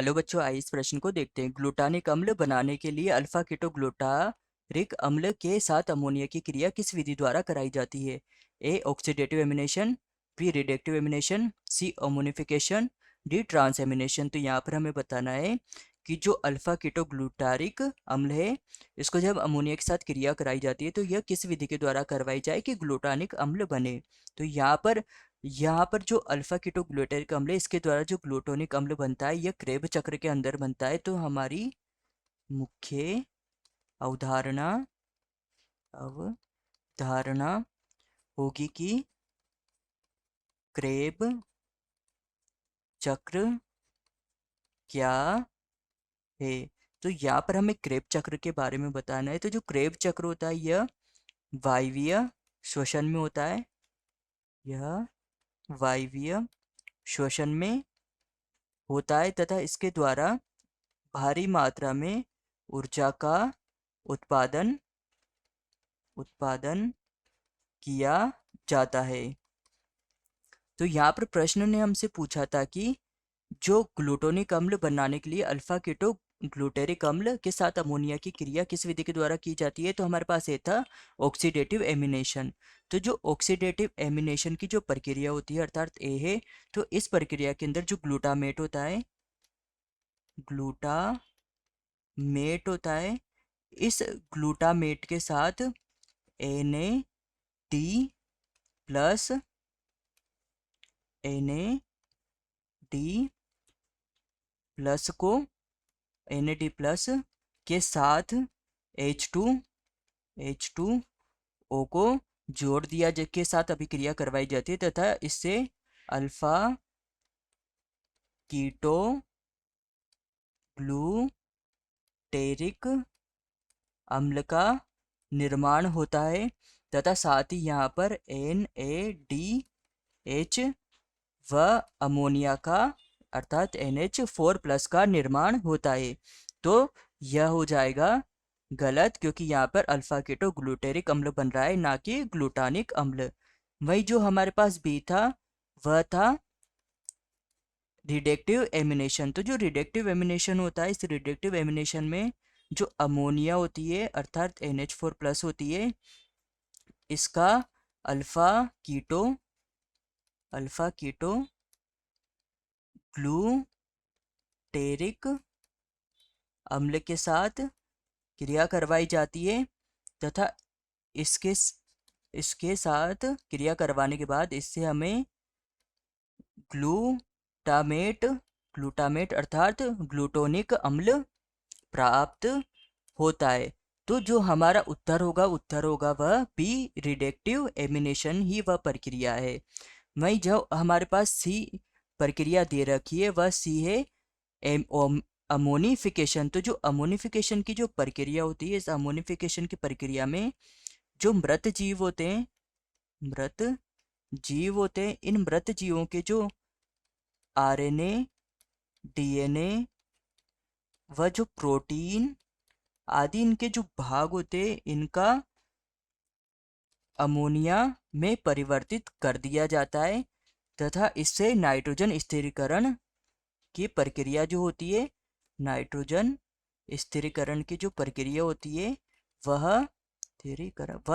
Hello बच्चों, आइए इस प्रश्न को देखते हैं। ग्लूटानिक अम्ल बनाने के लिए अल्फा कीटोग्लूटारिक अम्ल के साथ अमोनिया की क्रिया किस विधि द्वारा कराई जाती है? A oxidative amination, B reductive amination, C ammonification, D transamination. तो यहाँ पर हमें बताना है कि जो अल्फा कीटोग्लूटारिक अम्ल है, इसको जब अमोनिया के साथ क्रिया कराई जाती है तो यह किस विधि के द्वारा करवाई जाए कि ग्लूटानिक अम्ल बने। तो यहाँ पर जो अल्फा कीटोग्लूटारिक अम्ल है, इसके द्वारा जो ग्लूटोनिक अम्ल बनता है यह क्रेब चक्र के अंदर बनता है। तो हमारी मुख्य अवधारणा अवधारणा होगी कि क्रेब चक्र क्या है। तो यहाँ पर हमें क्रेब चक्र के बारे में बताना है। तो जो क्रेब चक्र होता है यह वायवीय श्वसन में होता है। यह वायवीय श्वसन में होता है तथा इसके द्वारा भारी मात्रा में ऊर्जा का उत्पादन उत्पादन किया जाता है। तो यहाँ पर प्रश्न ने हमसे पूछा था कि जो ग्लूटोनिक अम्ल बनाने के लिए अल्फा कीटो ग्लूटेरिक अम्ल के साथ अमोनिया की क्रिया किस विधि के द्वारा की जाती है। तो हमारे पास ये था ऑक्सीडेटिव एमिनेशन। तो जो ऑक्सीडेटिव एमिनेशन की जो प्रक्रिया होती है अर्थात ए है, तो इस प्रक्रिया के अंदर जो ग्लूटामेट होता है, इस ग्लूटामेट के साथ Na प्लस को Na प्लस के साथ H2O को जोड़ दिया के साथ अभिक्रिया करवाई जाती है तथा इससे अल्फा कीटो ग्लूटेरिक अम्ल का निर्माण होता है तथा साथ ही यहाँ पर NaDH व अमोनिया का अर्थात NH4+ का निर्माण होता है। तो यह हो जाएगा गलत, क्योंकि यहाँ पर अल्फा कीटो ग्लूटेरिक अम्ल बन रहा है, ना कि ग्लूटानिक अम्ल। वही जो हमारे पास बी था वह था रिडक्टिव एमिनेशन। तो जो रिडक्टिव एमिनेशन होता है, इस रिडक्टिव एमिनेशन में जो अमोनिया होती है अर्थात NH4+ होती है, इसका अल्फा कीटो ग्लूटेरिक अम्ल के साथ क्रिया करवाई जाती है तथा इसके इसके साथ क्रिया करवाने के बाद इससे हमें ग्लूटामेट अर्थात ग्लूटोनिक अम्ल प्राप्त होता है। तो जो हमारा उत्तर होगा वह बी रिडक्टिव एमिनेशन ही वह प्रक्रिया है। वही जो हमारे पास सी प्रक्रिया दे रखी है वह सी है अमोनिफिकेशन। तो जो अमोनिफिकेशन की जो प्रक्रिया होती है, इस अमोनिफिकेशन की प्रक्रिया में जो मृत जीव होते हैं इन मृत जीवों के जो RNA DNA व जो प्रोटीन आदि इनके जो भाग होते हैं, इनका अमोनिया में परिवर्तित कर दिया जाता है तथा इससे नाइट्रोजन स्थिरीकरण की प्रक्रिया जो होती है, नाइट्रोजन स्थिरीकरण की जो प्रक्रिया होती है वह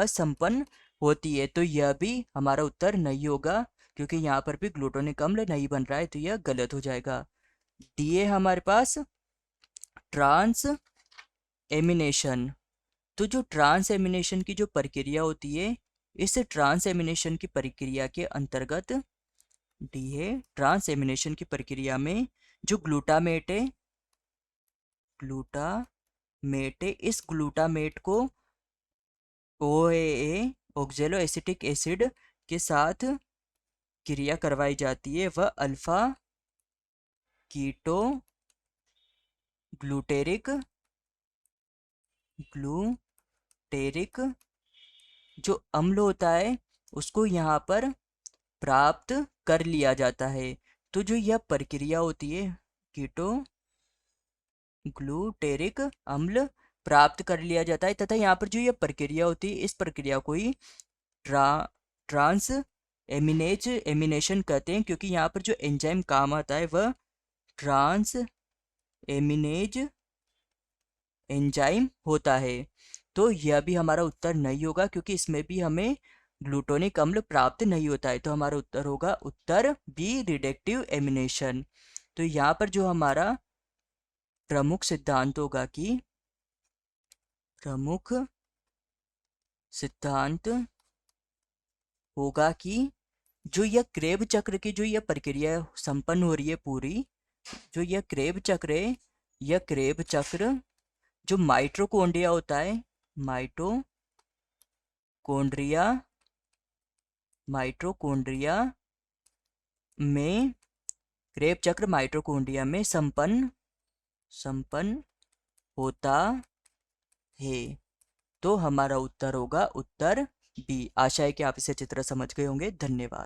संपन्न होती है। तो यह भी हमारा उत्तर नहीं होगा, क्योंकि यहाँ पर भी ग्लूटोनिक अम्ल नहीं बन रहा है, तो यह गलत हो जाएगा। डी है हमारे पास ट्रांस एमिनेशन। तो जो ट्रांस एमिनेशन की जो प्रक्रिया होती है, इस ट्रांस एमिनेशन की प्रक्रिया के अंतर्गत डी है ट्रांस एमिनेशन की प्रक्रिया में जो ग्लूटामेट है इस ग्लूटामेट को OAA ऑक्जेलो एसिटिक एसिड के साथ क्रिया करवाई जाती है। वह अल्फा कीटो ग्लूटेरिक जो अम्ल होता है उसको यहाँ पर प्राप्त कर लिया जाता है। तो जो यह प्रक्रिया होती है, कीटो ग्लूटेरिक अम्ल प्राप्त कर लिया जाता है तथा यहाँ पर जो यह प्रक्रिया होती है, इस प्रक्रिया को ही ट्रांस एमिनेशन कहते हैं, क्योंकि यहाँ पर जो एंजाइम काम आता है वह ट्रांस एमिनेज एंजाइम होता है। तो यह भी हमारा उत्तर नहीं होगा क्योंकि इसमें भी हमें ग्लूटोनिक अम्ल प्राप्त नहीं होता है। तो हमारा उत्तर होगा उत्तर बी, रिडक्टिव एमिनेशन। तो यहाँ पर जो हमारा प्रमुख सिद्धांत होगा कि प्रमुख सिद्धांत होगा कि जो यह क्रेब चक्र की जो यह प्रक्रिया संपन्न हो रही है पूरी, जो यह क्रेब चक्र है, यह क्रेब चक्र जो माइटोकॉन्ड्रिया होता है, माइटोकॉन्ड्रिया माइटोकॉन्ड्रिया में, क्रेब चक्र माइटोकॉन्ड्रिया में संपन्न होता है। तो हमारा उत्तर होगा उत्तर बी। आशा है कि आप इसे अच्छी तरह समझ गए होंगे। धन्यवाद।